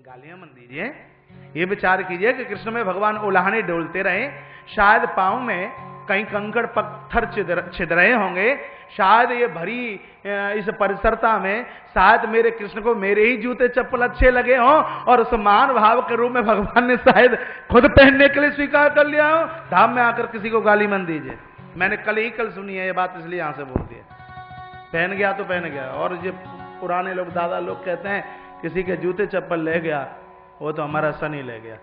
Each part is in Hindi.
गालियां मत दीजिए। ये विचार कीजिए कि कृष्ण में भगवान उलाहने डोलते रहे, शायद पांव में कहीं कंकड़ पत्थर छिद रहे होंगे, शायद ये भरी इस परिसरता में शायद मेरे कृष्ण को मेरे ही जूते चप्पल अच्छे लगे हों और उस मान भाव के रूप में भगवान ने शायद खुद पहनने के लिए स्वीकार कर लिया हो। धाम में आकर किसी को गाली मत दीजिए। मैंने कल सुनी है ये बात, इसलिए यहां से बोल दिया। पहन गया तो पहन गया। और ये पुराने लोग, दादा लोग कहते हैं किसी के जूते चप्पल ले गया वो तो हमारा सन ही ले गया।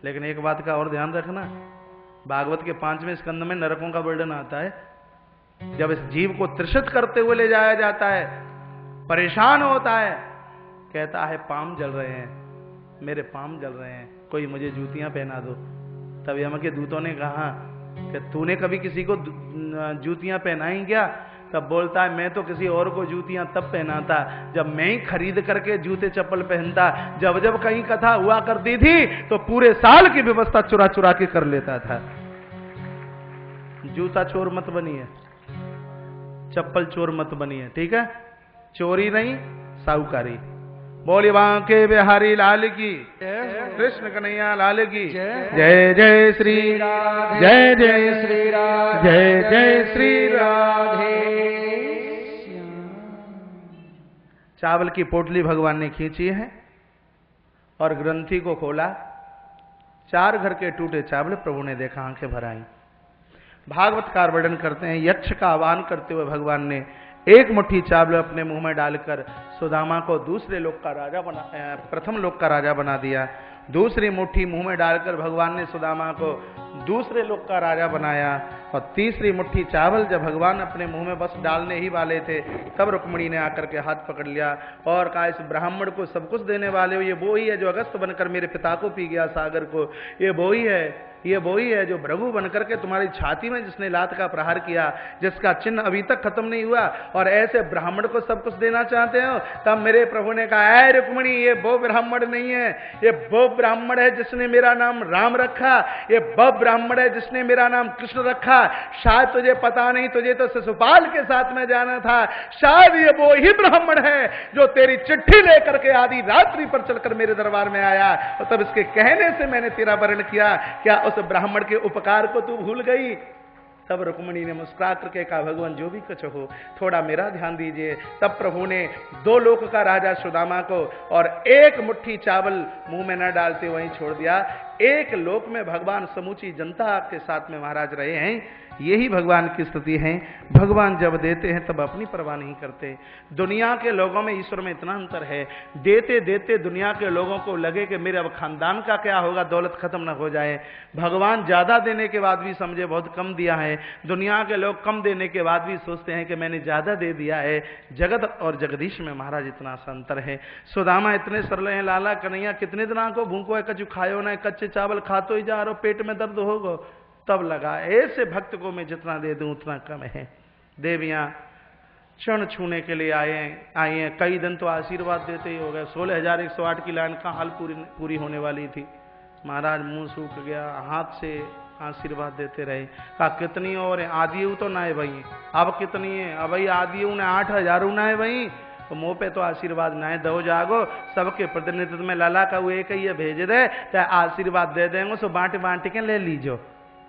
लेकिन एक बात का और ध्यान रखना, भागवत के 5वें स्कंद में नरकों का वर्णन आता है। जब इस जीव को त्रिषित करते हुए ले जाया जाता है, परेशान होता है, कहता है पाम जल रहे हैं, मेरे पाम जल रहे हैं, कोई मुझे जूतियां पहना दो। तब यम के दूतों ने कहा कि तूने कभी किसी को जूतियां पहनाई क्या? तब बोलता है मैं तो किसी और को जूतियां तब पहनाता जब मैं ही खरीद करके जूते चप्पल पहनता। जब जब कहीं कथा हुआ करती थी तो पूरे साल की व्यवस्था चुरा चुरा के कर लेता था। जूता चोर मत बनिए, चप्पल चोर मत बनिए, ठीक है? चोरी नहीं, साहूकारी। बोली बांके बिहारी लाल की, कृष्ण कन्हैया लाल की जय। जय श्री राधे, जय जय श्री राधे, जय जय श्री राधे। चावल की पोटली भगवान ने खींची है और ग्रंथि को खोला। 4 घर के टूटे चावल प्रभु ने देखा, आंखें भर आईं। भागवतकार वर्णन करते हैं, यक्ष का आह्वान करते हुए भगवान ने एक मुट्ठी चावल अपने मुंह में डालकर सुदामा को दूसरे लोक का राजा बना, प्रथम लोक का राजा बना दिया। दूसरी मुट्ठी मुंह में डालकर भगवान ने सुदामा को दूसरे लोक का राजा बनाया। और तीसरी मुट्ठी चावल जब भगवान अपने मुंह में बस डालने ही वाले थे, तब रुक्मिणी ने आकर के हाथ पकड़ लिया और कहा, इस ब्राह्मण को सब कुछ देने वाले हो, ये वो ही है जो अगस्त बनकर मेरे पिता को पी गया सागर को, ये वो ही है, ये वो ही है जो भृगु बनकर के तुम्हारी छाती में जिसने लात का प्रहार किया, जिसका चिन्ह अभी तक खत्म नहीं हुआ, और ऐसे ब्राह्मण को सब कुछ देना चाहते हो। तब मेरे प्रभु ने कहा, ऐ रुक्मिणी, ये वो ब्राह्मण नहीं है, ये वो ब्राह्मण है जिसने मेरा नाम राम रखा, ये वो ब्राह्मण है जिसने मेरा नाम कृष्ण रखा। शायद तुझे पता नहीं, तुझे तो शिशुपाल के साथ में जाना था। शायद ये वो ही ब्राह्मण है जो तेरी चिट्ठी लेकर के आधी रात्रि पर चलकर मेरे दरबार में आया, और तब इसके कहने से मैंने तेरा वर्ण किया। क्या उस ब्राह्मण के उपकार को तू भूल गई? तब रुक्मिणी ने मुस्कुरा करके कहा, भगवान जो भी कुछ हो, थोड़ा मेरा ध्यान दीजिए। तब प्रभु ने 2 लोक का राजा सुदामा को और एक मुट्ठी चावल मुंह में न डालते वहीं छोड़ दिया। एक लोक में भगवान समूची जनता के साथ में महाराज रहे हैं। यही भगवान की स्थिति है। भगवान जब देते हैं तब अपनी परवाह नहीं करते। दुनिया के लोगों में ईश्वर में इतना अंतर है, देते देते दुनिया के लोगों को लगे कि मेरे अब खानदान का क्या होगा, दौलत खत्म न हो जाए। भगवान ज्यादा देने के बाद भी समझे बहुत कम दिया है। दुनिया के लोग कम देने के बाद भी सोचते हैं कि मैंने ज्यादा दे दिया है। जगत और जगदीश में महाराज इतना सा अंतर है। सुदामा इतने सरल हैं, लाला कन्हैया कितने दिनों को भूखो है, कछु खायो ना, कच्चे चावल खातो ही जा रहो, पेट में दर्द होगा। तब लगा ऐसे भक्त को मैं जितना दे दूं उतना कम है। देवियां क्षण छूने के लिए आई हैं। कई दिन तो आशीर्वाद देते ही हो गए। 16,108 की लाइन का हाल पूरी होने वाली थी। महाराज मुंह सूख गया, हाथ से आशीर्वाद देते रहे। कहा कितनी और है? आदियु तो ना है भाई, अब कितनी है? अब भाई आदियु ने 8,000 ना है भाई, तो मुंह पे तो आशीर्वाद ना है, दो जागो सबके प्रतिनिधित्व में लाला का वो एक ही भेज दे, चाहे आशीर्वाद दे देंगे सो बांट बांट के ले लीजो।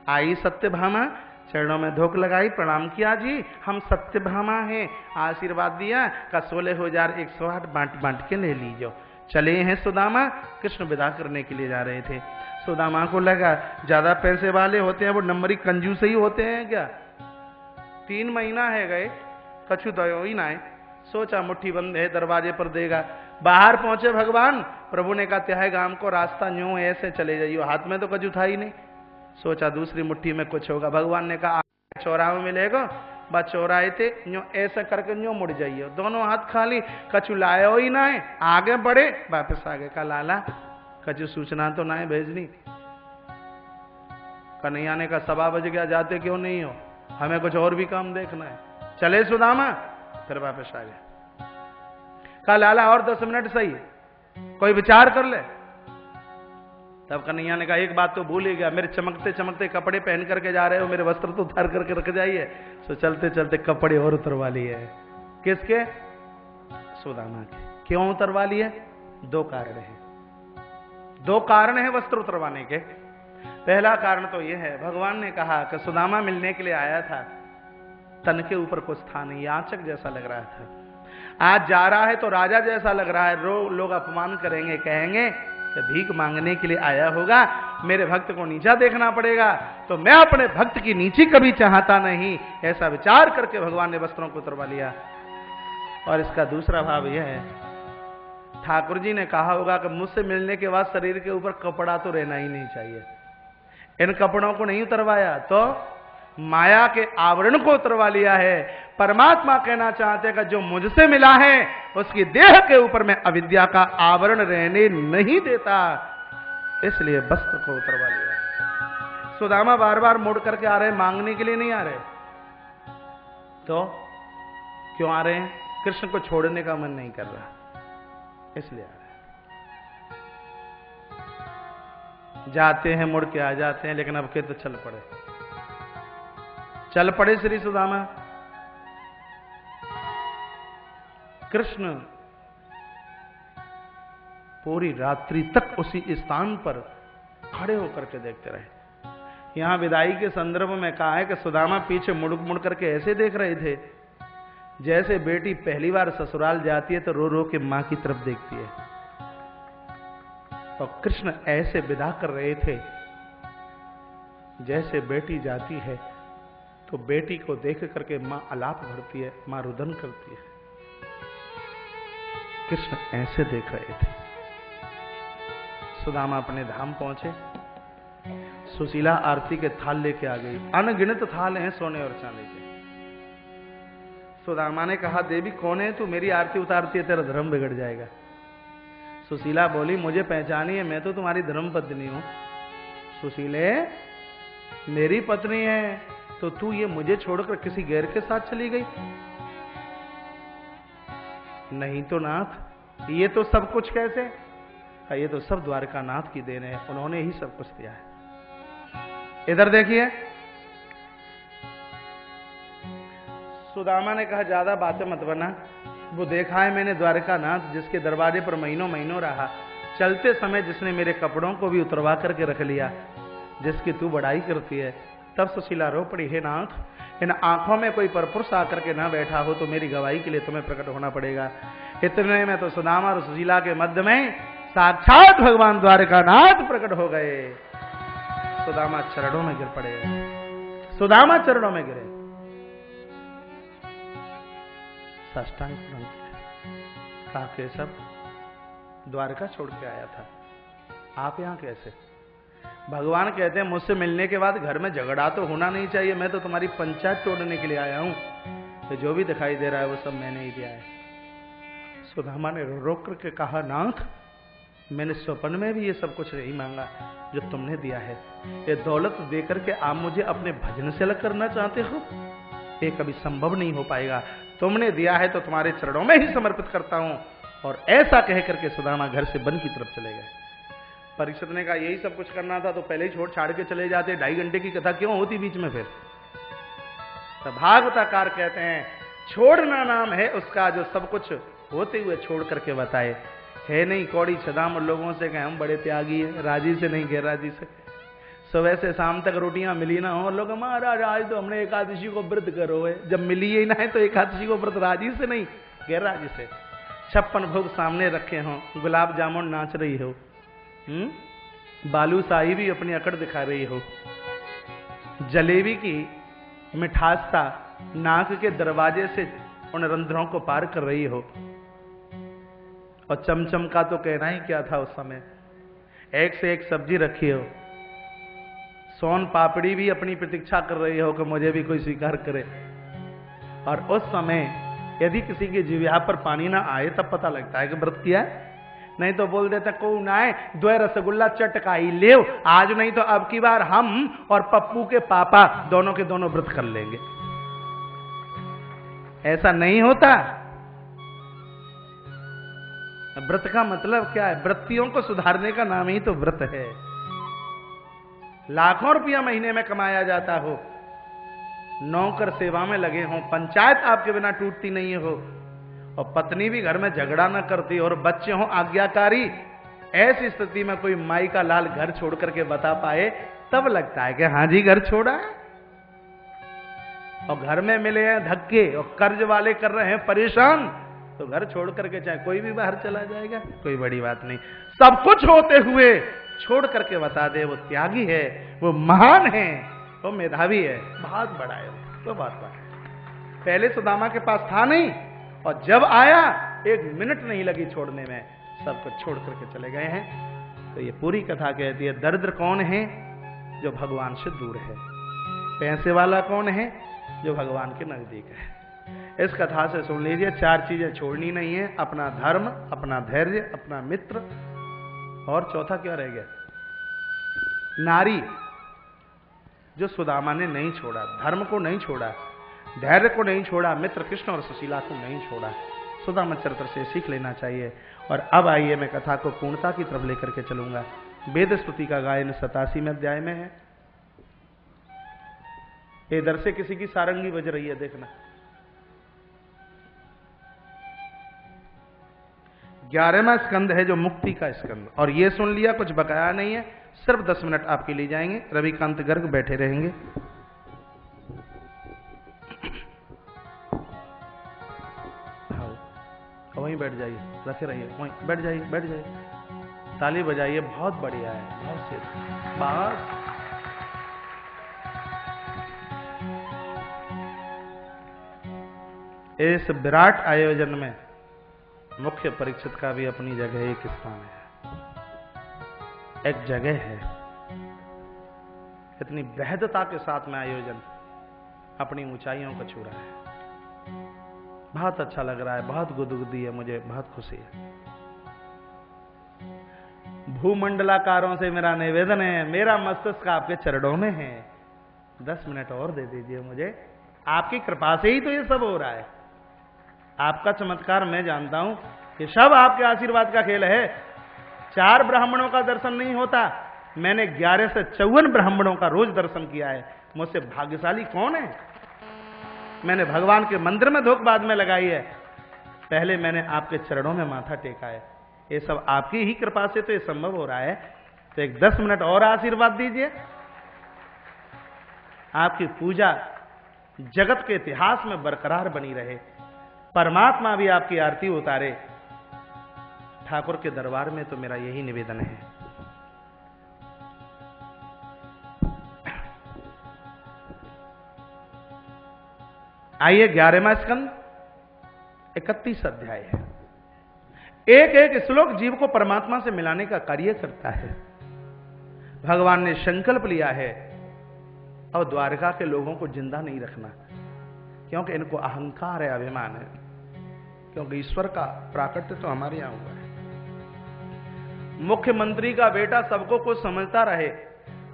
आई सत्यभामा, चरणों में धोख लगाई, प्रणाम किया जी हम सत्यभामा हैं, आशीर्वाद दिया का 16,108 बांट बांट के ले लीजो। चले हैं सुदामा, कृष्ण विदा करने के लिए जा रहे थे। सुदामा को लगा ज्यादा पैसे वाले होते हैं वो नंबरी कंजूस ही होते हैं क्या? 3 महीना है गए, कछु दयो ही ना है। सोचा मुट्ठी बंद है, दरवाजे पर देगा। बाहर पहुंचे भगवान, प्रभु ने कहा त्याहे गांव को रास्ता न्यू ऐसे चले जाइयो। हाथ में तो कछु था ही नहीं। सोचा दूसरी मुट्ठी में कुछ होगा। भगवान ने कहा चौराहे मिलेगा, बस चौराहे थे न्यो ऐसा करके न्यो मुड़ जाइए। दोनों हाथ खाली, कछु लायो ही ना है। आगे बढ़े, वापस आगे का लाला कछु सूचना तो ना है भेजनी। कन्हैया ने कहा 7 बज गया, जाते क्यों नहीं हो, हमें कुछ और भी काम देखना है। चले सुदामा, फिर वापस आ गया। कहा लाला और 10 मिनट सही, कोई विचार कर ले। तब कन्हैया ने कहा एक बात तो भूल ही गया, मेरे चमकते चमकते कपड़े पहन करके जा रहे हो, मेरे वस्त्र तो उतार करके रख जाइए। सो चलते चलते कपड़े और उतरवा लिए। किसके? सुदामा के। क्यों उतरवा लिए? दो कारण है, दो कारण है वस्त्र उतरवाने के। पहला कारण तो यह है, भगवान ने कहा कि सुदामा मिलने के लिए आया था, तन के ऊपर कुछ था नहीं, याचक जैसा लग रहा था। आज जा रहा है तो राजा जैसा लग रहा है, लोग अपमान करेंगे, कहेंगे कि भीख मांगने के लिए आया होगा, मेरे भक्त को नीचा देखना पड़ेगा, तो मैं अपने भक्त की नीची कभी चाहता नहीं। ऐसा विचार करके भगवान ने वस्त्रों को उतरवा लिया। और इसका दूसरा भाव यह है, ठाकुर जी ने कहा होगा कि मुझसे मिलने के बाद शरीर के ऊपर कपड़ा तो रहना ही नहीं चाहिए। इन कपड़ों को नहीं उतरवाया तो माया के आवरण को उतरवा लिया है। परमात्मा कहना चाहते हैं कि जो मुझसे मिला है उसकी देह के ऊपर मैं अविद्या का आवरण रहने नहीं देता, इसलिए वस्त्र को उतरवा लिया। सुदामा बार बार मुड़ करके आ रहे हैं, मांगने के लिए नहीं आ रहे, तो क्यों आ रहे हैं? कृष्ण को छोड़ने का मन नहीं कर रहा, इसलिए आ रहे हैं। जाते हैं, मुड़ के आ जाते हैं, लेकिन अब के तो चल पड़े श्री सुदामा। कृष्ण पूरी रात्रि तक उसी स्थान पर खड़े होकर के देखते रहे। यहां विदाई के संदर्भ में कहा है कि सुदामा पीछे मुड़ मुड़ करके ऐसे देख रहे थे जैसे बेटी पहली बार ससुराल जाती है तो रो रो के मां की तरफ देखती है। और कृष्ण ऐसे विदा कर रहे थे जैसे बेटी जाती है तो बेटी को देख करके मां आलाप भरती है, मां रुदन करती है। कृष्ण ऐसे देख रहे थे। सुदामा अपने धाम पहुंचे, सुशीला आरती के थाल लेके आ गई। अनगिनत थाल हैं सोने और चांदी के। सुदामा ने कहा, देवी कौन है तू? मेरी आरती उतारती है, तेरा धर्म बिगड़ जाएगा। सुशीला बोली, मुझे पहचानी है, मैं तो तुम्हारी धर्म पत्नी हूं। सुशीले, मेरी पत्नी है तो तू ये मुझे छोड़कर किसी गैर के साथ चली गई? नहीं तो नाथ, ये तो सब कुछ कैसे? ये तो सब द्वारका नाथ की देन है, उन्होंने ही सब कुछ दिया है। इधर देखिए, सुदामा ने कहा, ज्यादा बातें मत बना, वो देखा है मैंने द्वारका नाथ जिसके दरवाजे पर महीनों महीनों रहा, चलते समय जिसने मेरे कपड़ों को भी उतरवा करके रख लिया, जिसकी तू बड़ाई करती है। तब सुशीला रो पड़ी, हे नाथ, इन आंखों में कोई परपुरुष आकर के ना बैठा हो तो मेरी गवाही के लिए तुम्हें प्रकट होना पड़ेगा। इतने में तो सुदामा और सुशीला के मध्य में साक्षात भगवान द्वारका नाथ प्रकट हो गए। सुदामा चरणों में गिर पड़े, सुदामा चरणों में गिरे, साष्टांग कहा, केशव, द्वारका छोड़ के आया था, आप यहां कैसे? भगवान कहते हैं, मुझसे मिलने के बाद घर में झगड़ा तो होना नहीं चाहिए, मैं तो तुम्हारी पंचायत तोड़ने के लिए आया हूं, तो जो भी दिखाई दे रहा है वो सब मैंने ही दिया है। सुदामा ने रोक करके कहा, नाथ, मैंने स्वप्न में भी ये सब कुछ नहीं मांगा जो तुमने दिया है। ये दौलत देकर के आप मुझे अपने भजन से अलग करना चाहते हो? ये कभी संभव नहीं हो पाएगा। तुमने दिया है तो तुम्हारे चरणों में ही समर्पित करता हूं। और ऐसा कह करके सुदामा घर से वन की तरफ चले गए। परीक्षित ने कहा, यही सब कुछ करना था तो पहले ही छोड़ छाड़ के चले जाते, 2.5 घंटे की कथा क्यों होती बीच में फिर? तो भागवताकार कहते हैं, छोड़ना नाम है उसका जो सब कुछ होते हुए छोड़ करके बताए। है नहीं कौड़ी छदाम लोगों से कहें हम बड़े त्यागी है, राजी से नहीं गैर राजी से। सुबह से शाम तक रोटियां मिली ना हो, लोग महाराज आज तो हमने एकादशी को व्रत करो है, जब मिली ही ना है तो एकादशी को व्रत राजी से नहीं गैर राजी से। 56 भोग सामने रखे हों, गुलाब जामुन नाच रही हो, बालूशाही भी अपनी अकड़ दिखा रही हो, जलेबी की मिठासता नाक के दरवाजे से उन रंध्रों को पार कर रही हो, और चमचम का तो कहना ही क्या था उस समय, एक से एक सब्जी रखी हो, सोन पापड़ी भी अपनी प्रतीक्षा कर रही हो कि मुझे भी कोई स्वीकार करे। और उस समय यदि किसी की जिह्वा पर पानी ना आए तब पता लगता है कि व्रत किया है, नहीं तो बोल देता को ना आए 2 रसगुल्ला चटकाई ले, आज नहीं तो अब की बार हम और पप्पू के पापा दोनों के दोनों व्रत कर लेंगे। ऐसा नहीं होता। व्रत का मतलब क्या है? वृत्तियों को सुधारने का नाम ही तो व्रत है। लाखों रुपया महीने में कमाया जाता हो, नौकर सेवा में लगे हों, पंचायत आपके बिना टूटती नहीं हो, और पत्नी भी घर में झगड़ा न करती और बच्चे हों आज्ञाकारी, ऐसी स्थिति में कोई माई का लाल घर छोड़ करके बता पाए, तब लगता है कि हाँ जी घर छोड़ा है। और घर में मिले हैं धक्के और कर्ज वाले कर रहे हैं परेशान, तो घर छोड़ करके चाहे कोई भी बाहर चला जाएगा, कोई बड़ी बात नहीं। सब कुछ होते हुए छोड़ करके बता दे वो त्यागी है, वो महान है, वो मेधावी है, बहुत बड़ा है, तो बहुत बड़ा है। पहले सुदामा के पास था नहीं, और जब आया 1 मिनट नहीं लगी छोड़ने में, सब कुछ छोड़ करके चले गए हैं। तो ये पूरी कथा कहती है दरिद्र कौन है? जो भगवान से दूर है। पैसे वाला कौन है? जो भगवान के नजदीक है। इस कथा से सुन लीजिए, 4 चीजें छोड़नी नहीं है, अपना धर्म, अपना धैर्य, अपना मित्र, और चौथा क्या रह गया? नारी। जो सुदामा ने नहीं छोड़ा, धर्म को नहीं छोड़ा, धैर्य को नहीं छोड़ा, मित्र कृष्ण और सुशीला को नहीं छोड़ा। सुदामा चरित्र से सीख लेना चाहिए। और अब आइए मैं कथा को पूर्णता की तरफ लेकर के चलूंगा। वेद स्तुति का गायन 87वें अध्याय में है। इधर से किसी की सारंगी बज रही है, देखना। 11वां स्कंद है जो मुक्ति का स्कंद, और ये सुन लिया, कुछ बकाया नहीं है, सिर्फ 10 मिनट आपके लिए जाएंगे। रविकांत गर्ग बैठे रहेंगे। वहीं बैठ जाइए, रखे रहिए, वहीं बैठ जाइए, बैठ जाइए, ताली बजाइए, बहुत बढ़िया है, बहुत से बस। इस विराट आयोजन में मुख्य परीक्षित का भी अपनी जगह एक स्थान है, एक जगह है। इतनी वैधता के साथ में आयोजन अपनी ऊंचाइयों को छू रहा है। बहुत अच्छा लग रहा है, बहुत गुदगुदी है, मुझे बहुत खुशी है। भूमंडलाकारों से मेरा निवेदन है, मेरा मस्तिष्क आपके चरणों में है। 10 मिनट और दे दीजिए मुझे, आपकी कृपा से ही तो ये सब हो रहा है। आपका चमत्कार मैं जानता हूं, ये सब आपके आशीर्वाद का खेल है। 4 ब्राह्मणों का दर्शन नहीं होता, मैंने 11 से 54 ब्राह्मणों का रोज दर्शन किया है। मुझसे भाग्यशाली कौन है? मैंने भगवान के मंदिर में धूप बाद में लगाई है, पहले मैंने आपके चरणों में माथा टेका है। ये सब आपकी ही कृपा से तो ये संभव हो रहा है। तो एक 10 मिनट और आशीर्वाद दीजिए। आपकी पूजा जगत के इतिहास में बरकरार बनी रहे, परमात्मा भी आपकी आरती उतारे। ठाकुर के दरबार में तो मेरा यही निवेदन है। आइए 11वां स्कंद 31 अध्याय है। एक एक श्लोक जीव को परमात्मा से मिलाने का कार्य करता है। भगवान ने संकल्प लिया है और द्वारका के लोगों को जिंदा नहीं रखना, क्योंकि इनको अहंकार है, अभिमान है, क्योंकि ईश्वर का प्राकट्य तो हमारे यहां हुआ है। मुख्यमंत्री का बेटा सबको कुछ समझता रहे,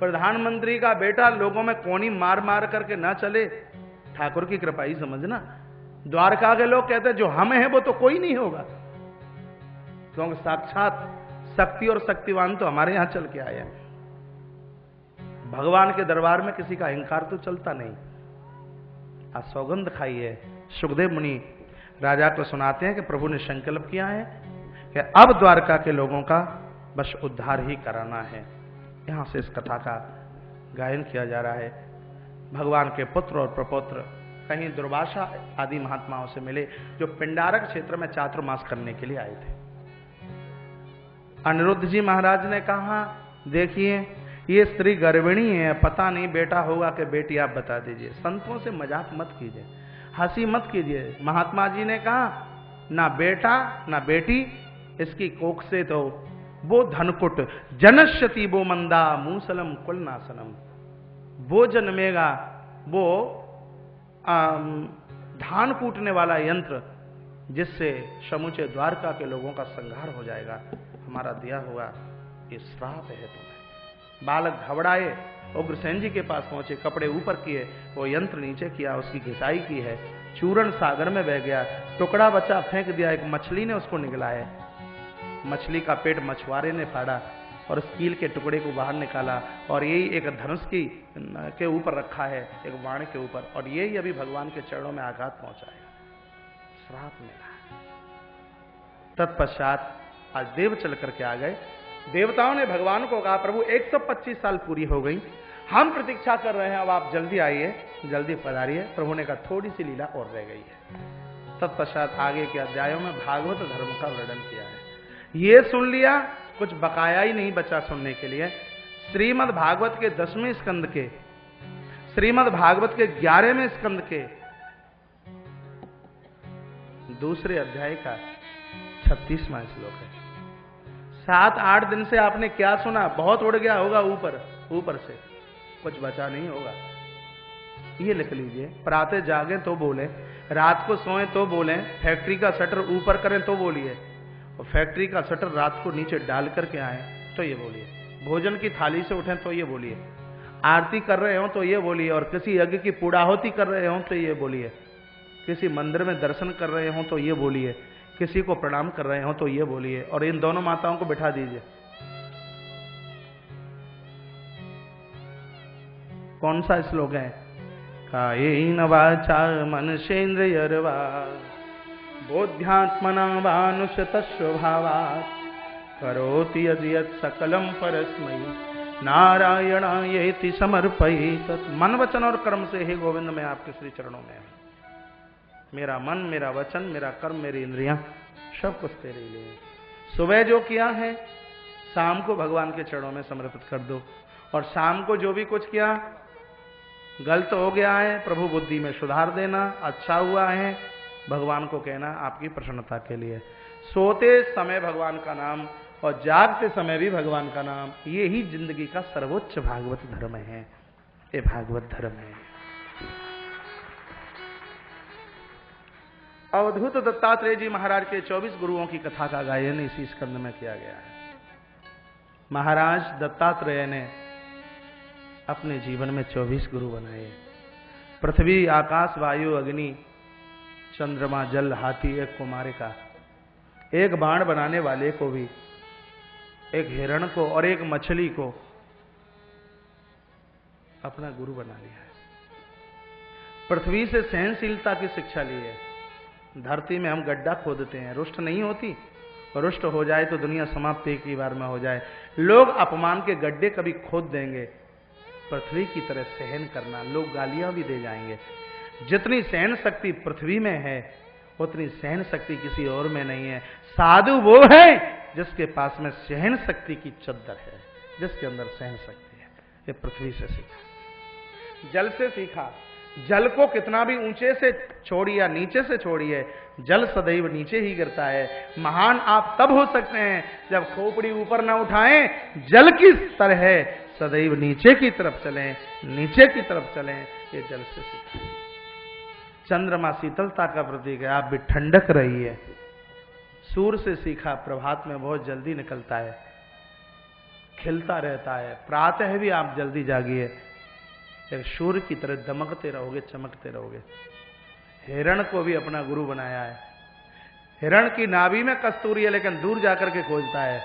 प्रधानमंत्री का बेटा लोगों में कोनी मार मार करके ना चले, ठाकुर की कृपा ही समझना। द्वारका के लोग कहते हैं जो हम हैं वो तो कोई नहीं होगा, क्योंकि साक्षात शक्ति और शक्तिवान तो हमारे यहां चल के आए हैं। भगवान के दरबार में किसी का अहंकार तो चलता नहीं। आज सौगंध खाई है। सुखदेव मुनि राजा को सुनाते हैं कि प्रभु ने संकल्प किया है कि अब द्वारका के लोगों का बस उद्धार ही कराना है। यहां से इस कथा का गायन किया जा रहा है। भगवान के पुत्र और प्रपौत्र कहीं दुर्वासा आदि महात्माओं से मिले, जो पिंडारक क्षेत्र में चातुर्मास करने के लिए आए थे। अनिरुद्ध जी महाराज ने कहा, देखिए ये स्त्री गर्भिणी है, पता नहीं बेटा होगा कि बेटी, आप बता दीजिए। संतों से मजाक मत कीजिए, हंसी मत कीजिए। महात्मा जी ने कहा, ना बेटा ना बेटी, इसकी कोख से तो वो धनकुट जनश्यति वो मंदा मूसलम कुल नासनम, वो जन्मेगा, वो धान कूटने वाला यंत्र जिससे समूचे द्वारका के लोगों का संहार हो जाएगा। हमारा दिया हुआ ये श्राप है तुम्हें। बालक घबराए, उग्रसेन जी के पास पहुंचे, कपड़े ऊपर किए, वो यंत्र नीचे किया, उसकी घिसाई की है, चूर्ण सागर में बह गया, टुकड़ा बचा फेंक दिया, एक मछली ने उसको निगलाया, मछली का पेट मछुआरे ने फाड़ा और उस कील के टुकड़े को बाहर निकाला, और यही एक धनुष के ऊपर रखा है, एक बाण के ऊपर, और यही अभी भगवान के चरणों में आघात पहुंचाएगा। श्राप मिला। तत्पश्चात आज देव चल करके आ गए। देवताओं ने भगवान को कहा, प्रभु 125 साल पूरी हो गई, हम प्रतीक्षा कर रहे हैं, अब आप जल्दी आइए, जल्दी पधारिए। प्रभु ने कहा थोड़ी सी लीला और रह गई है। तत्पश्चात आगे के अध्यायों में भागवत धर्म का वर्णन किया है। ये सुन लिया, कुछ बकाया ही नहीं बचा सुनने के लिए। श्रीमद् भागवत के 10वें स्कंद के, श्रीमद् भागवत के 11वें स्कंद के दूसरे अध्याय का 36वां श्लोक है। 7-8 दिन से आपने क्या सुना, बहुत उड़ गया होगा ऊपर से, कुछ बचा नहीं होगा। ये लिख लीजिए, प्रातः जागे तो बोले, रात को सोएं तो बोलें, फैक्ट्री का शटर ऊपर करें तो बोलिए, और फैक्ट्री का शटर रात को नीचे डाल करके आए तो ये बोलिए, भोजन की थाली से उठें तो ये बोलिए, आरती कर रहे हो तो ये बोलिए, और किसी यज्ञ की पूर्णाहुति कर रहे हो तो ये बोलिए, किसी मंदिर में दर्शन कर रहे हो तो ये बोलिए, किसी को प्रणाम कर रहे हो तो ये बोलिए, और इन दोनों माताओं को बिठा दीजिए। कौन सा श्लोक है? कायेन वाचा मनसेन्द्रियर्वा बोध्यात्मना वानुषत स्वभावात् करोति यद् सकलम परस्मै नारायणायेति समर्पयेत्। मन वचन और कर्म से हे गोविंद मैं आपके श्री चरणों में हूं। मेरा मन, मेरा वचन, मेरा कर्म, मेरी इंद्रियां सब कुछ तेरे लिए। सुबह जो किया है शाम को भगवान के चरणों में समर्पित कर दो, और शाम को जो भी कुछ किया गलत हो गया है प्रभु बुद्धि में सुधार देना, अच्छा हुआ है भगवान को कहना आपकी प्रसन्नता के लिए। सोते समय भगवान का नाम और जागते समय भी भगवान का नाम, ये ही जिंदगी का सर्वोच्च भागवत धर्म है। ये भागवत धर्म है। अवधूत दत्तात्रेय जी महाराज के 24 गुरुओं की कथा का गायन इसी स्कंद में किया गया है। महाराज दत्तात्रेय ने अपने जीवन में 24 गुरु बनाए। पृथ्वी, आकाश, वायु, अग्नि, चंद्रमा, जल, हाथी, एक कुमारिका, एक बाण बनाने वाले को भी, एक हिरण को और एक मछली को अपना गुरु बना लिया है। पृथ्वी से सहनशीलता की शिक्षा ली है। धरती में हम गड्ढा खोदते हैं, रुष्ट नहीं होती, रुष्ट हो जाए तो दुनिया समाप्त एक ही बार में हो जाए। लोग अपमान के गड्ढे कभी खोद देंगे, पृथ्वी की तरह सहन करना, लोग गालियां भी दे जाएंगे। जितनी सहन शक्ति पृथ्वी में है उतनी सहन शक्ति किसी और में नहीं है। साधु वो है जिसके पास में सहन शक्ति की चद्दर है, जिसके अंदर सहन शक्ति है। ये पृथ्वी से सीखा, जल से सीखा। जल को कितना भी ऊंचे से छोड़िए या नीचे से छोड़िए, जल सदैव नीचे ही गिरता है। महान आप तब हो सकते हैं जब खोपड़ी ऊपर ना उठाएं, जल की तरह सदैव नीचे की तरफ चलें, नीचे की तरफ चलें। ये जल से सीखा। चंद्रमा शीतलता का प्रतीक है, आप भी ठंडक रहिए। सूर्य से सीखा, प्रभात में बहुत जल्दी निकलता है, खिलता रहता है। प्रातः भी आप जल्दी जागिए, एक सूर्य की तरह दमकते रहोगे, चमकते रहोगे। हिरण को भी अपना गुरु बनाया है। हिरण की नाभि में कस्तूरी है, लेकिन दूर जाकर के खोजता है।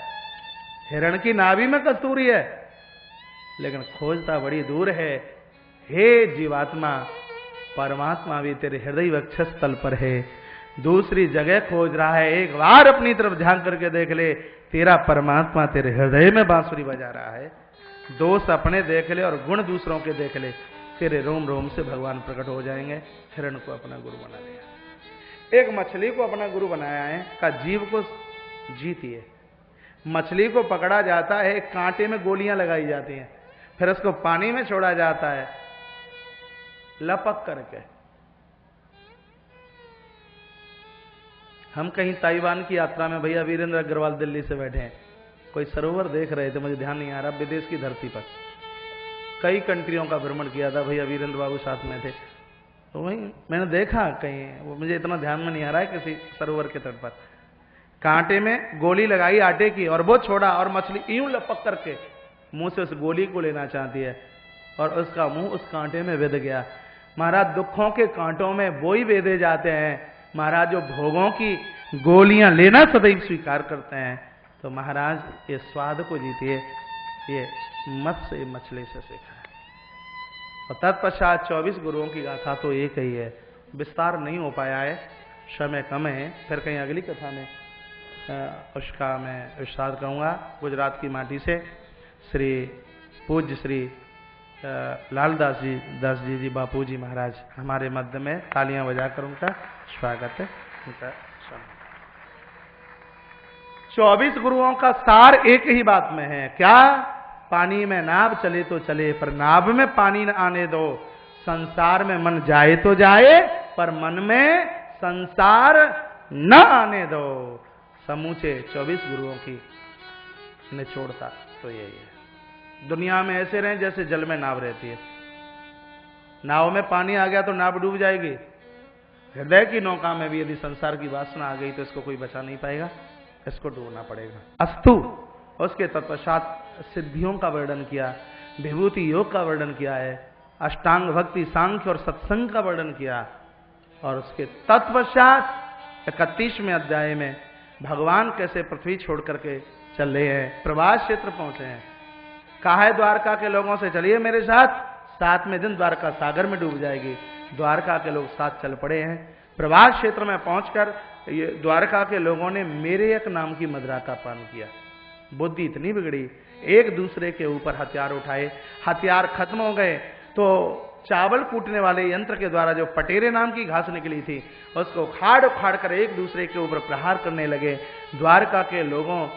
हिरण की नाभि में कस्तूरी है, लेकिन खोजता बड़ी दूर है। हे जीवात्मा, परमात्मा भी तेरे हृदय वक्षस्थल पर है, दूसरी जगह खोज रहा है। एक बार अपनी तरफ झांक करके देख ले, तेरा परमात्मा तेरे हृदय में बांसुरी बजा रहा है। दोष अपने देख ले और गुण दूसरों के देख ले, तेरे रोम रोम से भगवान प्रकट हो जाएंगे। हिरण को अपना गुरु बना लिया। एक मछली को अपना गुरु बनाया है, का जीव को जीतिए। मछली को पकड़ा जाता है, कांटे में गोलियां लगाई जाती हैं, फिर उसको पानी में छोड़ा जाता है लपक करके। हम कहीं ताइवान की यात्रा में, भैया वीरेंद्र अग्रवाल दिल्ली से बैठे हैं, कोई सरोवर देख रहे थे, मुझे ध्यान नहीं आ रहा, विदेश की धरती पर कई कंट्रियों का भ्रमण किया था, भैया वीरेंद्र बाबू साथ में थे। तो वही मैंने देखा कहीं, वो मुझे इतना ध्यान में नहीं आ रहा है, किसी सरोवर के तट पर कांटे में गोली लगाई आटे की और वो छोड़ा, और मछली यूं लपक करके मुंह से उस गोली को लेना चाहती है और उसका मुंह उस कांटे में वेध गया। महाराज, दुखों के कांटों में वो ही वेधे जाते हैं महाराज जो भोगों की गोलियां लेना सदैव स्वीकार करते हैं। तो महाराज ये स्वाद को जीतिए, ये मत्स्य मछली से सीखा है। और तत्पश्चात 24 गुरुओं की गाथा तो एक ही है, विस्तार नहीं हो पाया है, समय कम है, फिर कहीं अगली कथा में उसका मैं विस्तार करूँगा। गुजरात की माटी से श्री पूज्य श्री लालदास जी बापू जी महाराज हमारे मध्य में, तालियां बजाकर उनका स्वागत है। उनका 24 गुरुओं का सार एक ही बात में है, क्या? पानी में नाव चले तो चले पर नाव में पानी न आने दो, संसार में मन जाए तो जाए पर मन में संसार न आने दो। समूचे 24 गुरुओं की निचोड़ता तो यही है। दुनिया में ऐसे रहें जैसे जल में नाव रहती है। नाव में पानी आ गया तो नाव डूब जाएगी। हृदय की नौका में भी यदि संसार की वासना आ गई तो इसको कोई बचा नहीं पाएगा, इसको डूबना पड़ेगा। अस्तु उसके तत्पश्चात सिद्धियों का वर्णन किया, विभूति योग का वर्णन किया है, अष्टांग भक्ति सांख्य और सत्संग का वर्णन किया, और उसके तत्पश्चात 31वें अध्याय में भगवान कैसे पृथ्वी छोड़ करके चल रहे हैं, प्रवास क्षेत्र पहुंचे हैं। कहा है द्वारका के लोगों से चलिए मेरे साथ, 7वें दिन द्वारका सागर में डूब जाएगी। द्वारका के लोग साथ चल पड़े हैं। प्रवास क्षेत्र में पहुंचकर ये द्वारका के लोगों ने मेरे एक नाम की मदिरा का पान किया। बुद्धि इतनी बिगड़ी, एक दूसरे के ऊपर हथियार उठाए, हथियार खत्म हो गए तो चावल कूटने वाले यंत्र के द्वारा जो पटेरे नाम की घास निकली थी उसको उखाड़ उखाड़ कर एक दूसरे के ऊपर प्रहार करने लगे। द्वारका के लोगों